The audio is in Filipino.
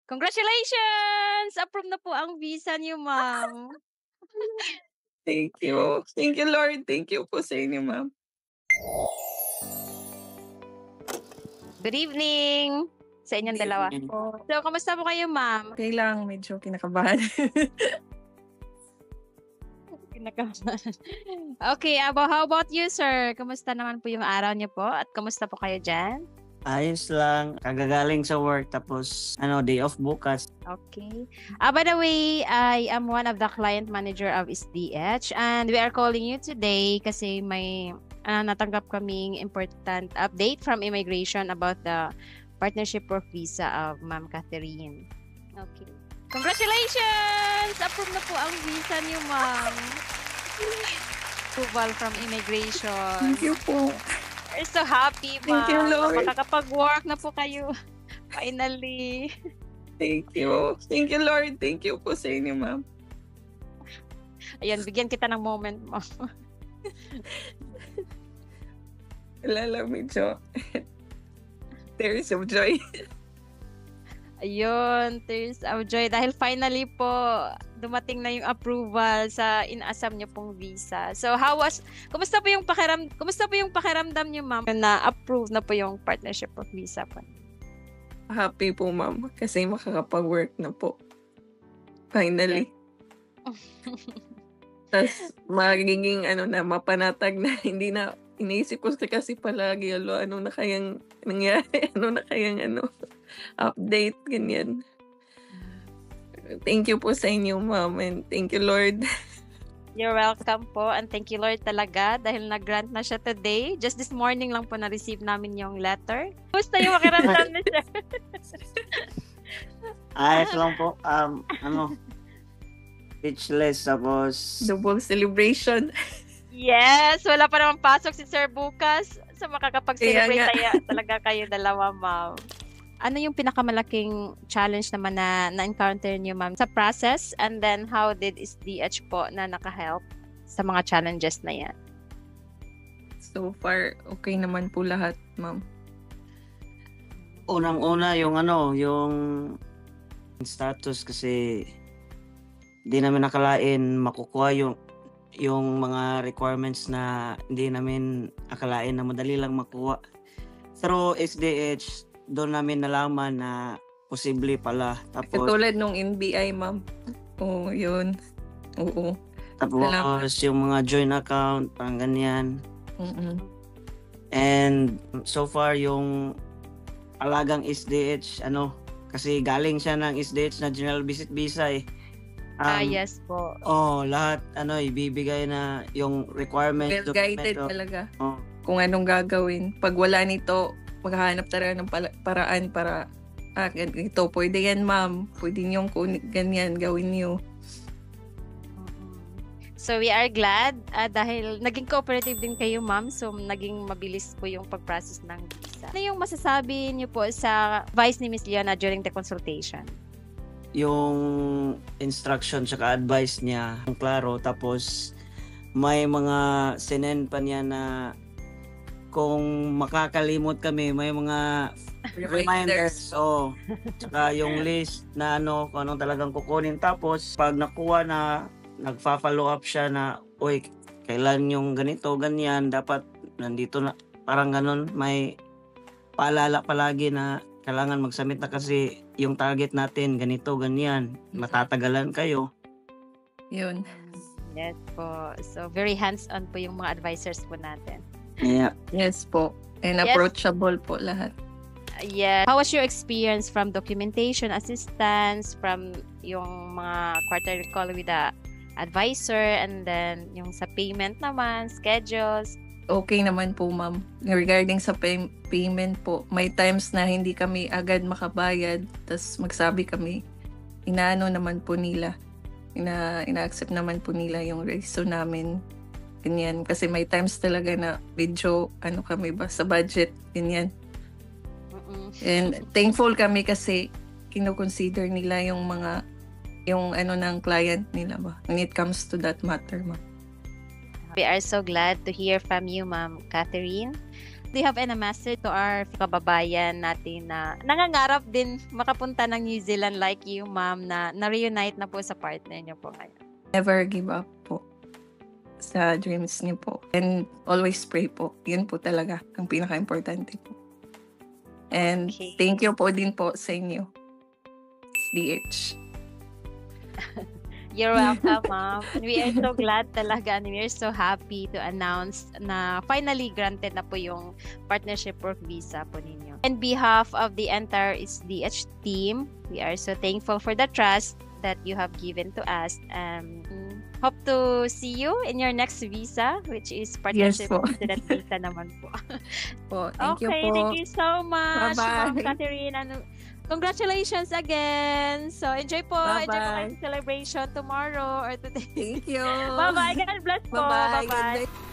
Congratulations! Approve na po ang visa niyo, ma'am. Thank you. Thank you, Lord. Thank you po sa inyo, ma'am. Good evening sa inyong dalawa. Po. So, kamusta po kayo, ma'am? Okay lang, medyo kinakabahan. Okay, how about you, sir? Kamusta naman po yung araw niyo po at kamusta po kayo diyan? Ayos lang, kagagaling sa work tapos day off bukas. Okay. By the way, I am one of the client manager of SDH and we are calling you today kasi may natanggap kaming important update from immigration about the partnership of visa of Ma'am Catherine. Okay. Congratulations! Approve na po ang visa niyo, ma'am. Approval from immigration. Thank you po. We're so happy, ma'am. Thank you, Lord. Makakapag-work na po kayo. Finally. Thank you. Thank you, Lord. Thank you po sa inyo, ma'am. Ayan, bigyan kita ng moment mo. Wala lang, medyo tears of joy. Ayun, tears of joy. Dahil finally po, dumating na yung approval sa inaasam niyo pong visa. So, kumusta po yung pakiramdam niyo, ma'am, na approve na po yung partnership of visa po? Happy po, ma'am, kasi makakapag-work na po. Finally. Tapos, magiging mapanatag na hindi na iniisip ko kasi palagi, ano na kayang nangyari, ano na kayang update, ganyan. Thank you po sa inyo, ma'am, and thank you, Lord. You're welcome po, and thank you, Lord, talaga, dahil nag-grant na siya today. Just this morning lang po na-receive namin yung letter. Gusto yung makiramdam na siya. Ayos lang po, speechless tapos Double celebration. Yes, wala pa naman pasok si Sir bukas. So makakapag-celebrate Kaya talaga kayo dalawa, ma'am. Ano yung pinakamalaking challenge naman na na-encounter niyo, ma'am, sa process? And then, how did SDH po na naka-help sa mga challenges na yan? So far, okay naman po lahat, ma'am. unang-una yung status kasi hindi namin nakalain makukuha yung mga requirements na hindi namin akalain na madali lang makuha. Pero SDH, doon namin nalaman na posible pala. Tapos, Katulad nung NBI, ma'am. Oo, yun. Oo. tapos yung mga joint account, parang ganyan. Mm-mm. And so far yung alagang SDH, kasi galing siya ng SDH na General Visit Visa eh. Yes po. Lahat ibibigay na yung requirements. Well-guided dokumento. talaga. Oh. Kung anong gagawin. Pag wala nito, maghahanap talaga ng paraan para ito, pwede yan, ma'am. Pwede niyong ganyan, gawin niyo. So we are glad dahil naging cooperative din kayo, ma'am. So naging mabilis po yung pag-process ng visa. Ano yung masasabi niyo po sa advice ni Miss Leona during the consultation? Yung instruction tsaka advice niya ang klaro, tapos may mga sinend pa niya na kung makakalimot kami may mga reminders tsaka yung list na kung anong talagang kukunin, tapos pag nakuha na nagfa-follow up siya na kailan yung ganito ganyan, dapat nandito na, parang ganun, may paalala palagi na kailangan mag-submit na kasi yung target natin ganito ganyan, matatagalan kayo. Yun. Yes po. So very hands-on po yung mga advisors po natin. Yeah. Yes po. And Yes. approachable po lahat. Yeah. How was your experience from documentation assistance, from yung mga quarterly call with the advisor, and then yung sa payment naman, schedules? Okay naman po, ma'am. Regarding sa payment po, may times na hindi kami agad makabayad, tas magsabi kami, inaano naman po nila, ina-accept naman po nila yung reason namin. Ganyan. Kasi may times talaga na medyo, kami ba, sa budget, ganyan. And thankful kami kasi kino-consider nila yung ng client nila ba, when it comes to that matter, ma'am. We are so glad to hear from you, Ma'am Catherine. Do you have any message to our kababayan natin na nangangarap din makapunta ng New Zealand like you, ma'am, na na-reunite na po sa partner niyo po ngayon? Never give up po sa dreams niyo po. And always pray po. Yun po talaga ang pinaka-importante po. And Okay. thank you po din po sa inyo. DH. You're welcome, ma'am. And we are so glad talaga and we are so happy to announce na finally granted na po yung partnership work visa po ninyo. On behalf of the entire SDH team, we are so thankful for the trust that you have given to us. Hope to see you in your next visa, which is partnership po. student visa naman po. Po, thank you Okay, po. thank you so much, Bye-bye. Ma'am Catherine. Congratulations again. So, enjoy po. Enjoy po Bye-bye. kayo sa celebration tomorrow or today. Thank you. Bye-bye. God bless po. Bye-bye. Good Bye-bye. day.